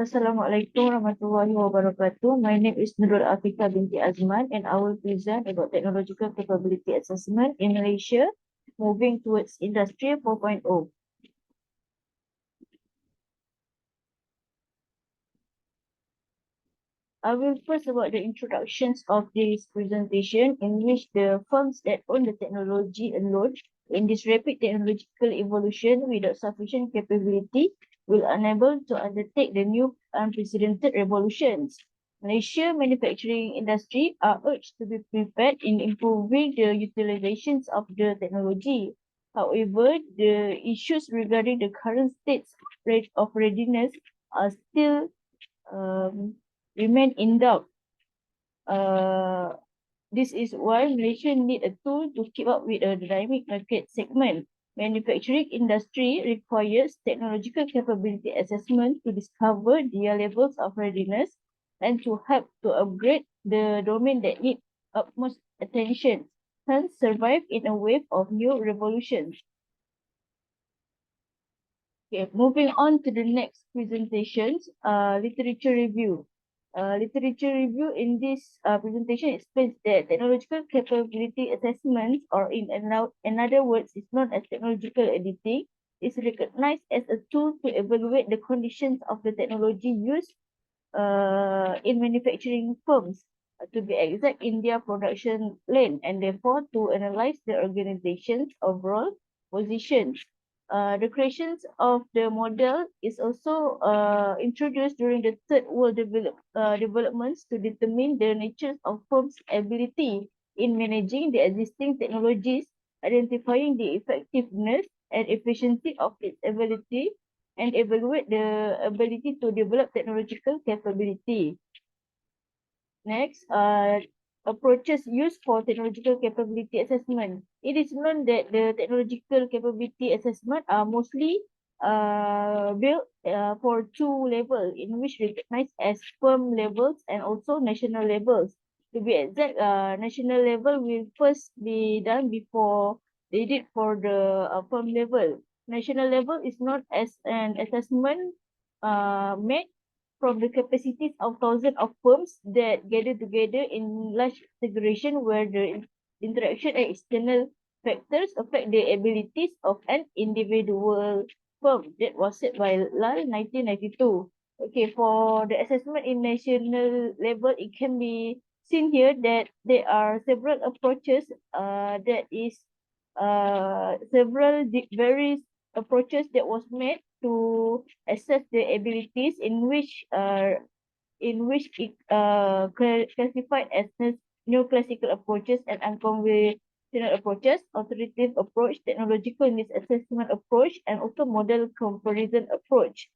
Assalamualaikum warahmatullahi wabarakatuh. My name is Nurul Afiqah binti Azman and I will present about technological capability assessment in Malaysia, moving towards Industry 4.0. I will first about the introductions of this presentation, in which the firms that own the technology alone in this rapid technological evolution without sufficient capability will unable to undertake the new unprecedented revolutions. Malaysia manufacturing industry are urged to be prepared in improving the utilizations of the technology. However, the issues regarding the current states of readiness are still remain in doubt. This is why Malaysia need a tool to keep up with a dynamic market segment. Manufacturing industry requires technological capability assessment to discover their levels of readiness and to help to upgrade the domain that need utmost attention, hence survive in a wave of new revolutions. Okay, moving on to the next presentations, literature review. Literature review in this presentation explains that technological capability assessments, or in other words, is known as technological editing, is recognized as a tool to evaluate the conditions of the technology used in manufacturing firms, to be exact in their production lane, and therefore to analyze the organization's overall positions. The creations of the model is also introduced during the third world developments to determine the nature of firms' ability in managing the existing technologies, identifying the effectiveness and efficiency of its ability, and evaluate the ability to develop technological capability. Next, approaches used for technological capability assessment. It is known that the technological capability assessment are mostly built for two levels, in which recognized as firm levels and also national levels. To be exact, national level will first be done before they did for the firm level. National level is not as an assessment made from the capacities of thousands of firms that gather together in large integration, where the interaction and external factors affect the abilities of an individual firm. That was said by Lal 1992. Okay, for the assessment in national level, it can be seen here that there are several approaches, that is several various approaches that was made to assess the abilities, in which it classified as neoclassical approaches and unconventional approaches, alternative approach, technological needs assessment approach, and also model comparison approach.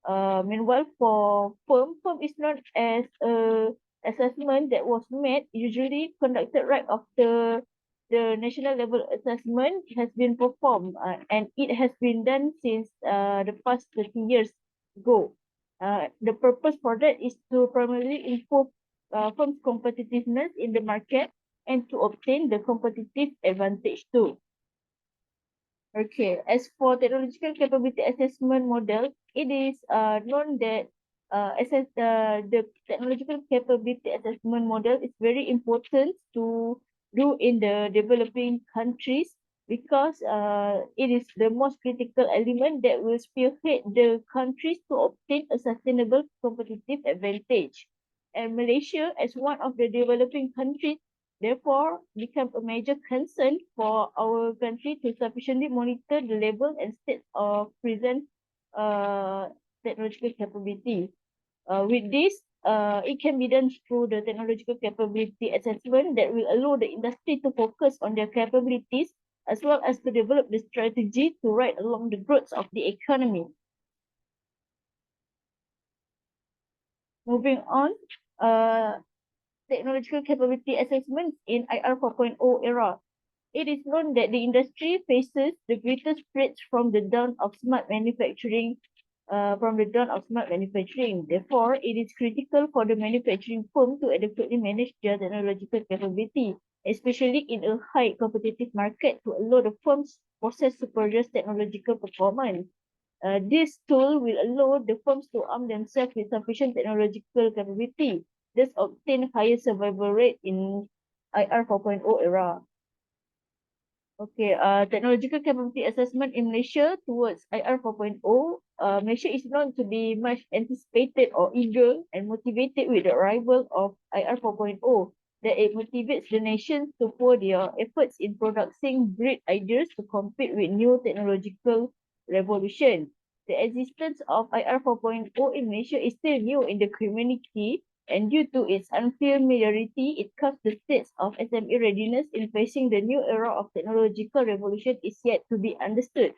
Meanwhile, for firm is not as a assessment that was made, usually conducted right after the national level assessment has been performed, and it has been done since the past 30 years ago. The purpose for that is to primarily improve firms' competitiveness in the market and to obtain the competitive advantage too. Okay, as for technological capability assessment model, it is known that the technological capability assessment model is very important to do in the developing countries, because it is the most critical element that will spearhead the countries to obtain a sustainable competitive advantage. And Malaysia, as one of the developing countries, therefore become a major concern for our country to sufficiently monitor the level and state of present technological capability. With this, it can be done through the technological capability assessment that will allow the industry to focus on their capabilities, as well as to develop the strategy to ride along the growth of the economy. Moving on, technological capability assessments in IR 4.0 era. It is known that the industry faces the greatest threats from the dawn of smart manufacturing. Therefore, it is critical for the manufacturing firm to adequately manage their technological capability, especially in a high competitive market, to allow the firms possess superior technological performance. This tool will allow the firms to arm themselves with sufficient technological capability, thus obtain higher survival rate in IR 4.0 era. Okay, technological capability assessment in Malaysia towards IR 4.0. Malaysia is known to be much anticipated or eager and motivated with the arrival of IR 4.0, that it motivates the nations to pour their efforts in producing great ideas to compete with new technological revolution. The existence of IR 4.0 in Malaysia is still new in the community, and due to its unfamiliarity, it casts the states of SME readiness in facing the new era of technological revolution is yet to be understood.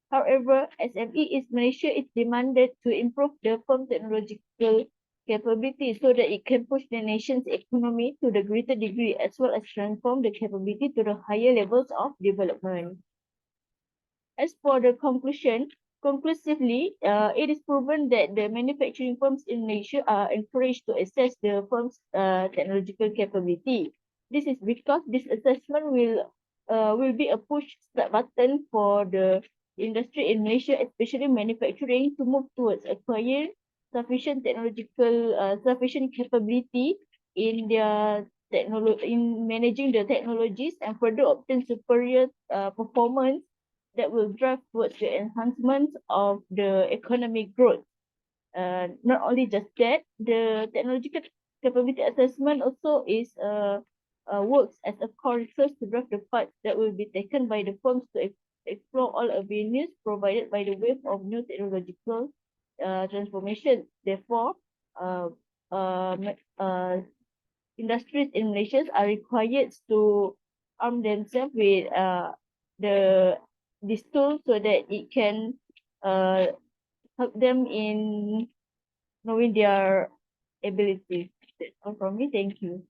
However, SME is Malaysia is demanded to improve the firm technological capability so that it can push the nation's economy to the greater degree, as well as transform the capability to the higher levels of development. As for the conclusively, it is proven that the manufacturing firms in Malaysia are encouraged to assess the firm's technological capability. This is because this assessment will be a push start button for the industry in Malaysia, especially manufacturing, to move towards acquiring sufficient capability in their in managing the technologies and further obtain superior performance that will drive towards the enhancement of the economic growth. Not only just that, the technological capability assessment also is works as a core resource to drive the path that will be taken by the firms to explore all avenues provided by the wave of new technological transformation. Therefore, uh, uh, industries in Malaysia are required to arm themselves with the this tool so that it can uh, help them in knowing their abilities. That's all from me. Thank you.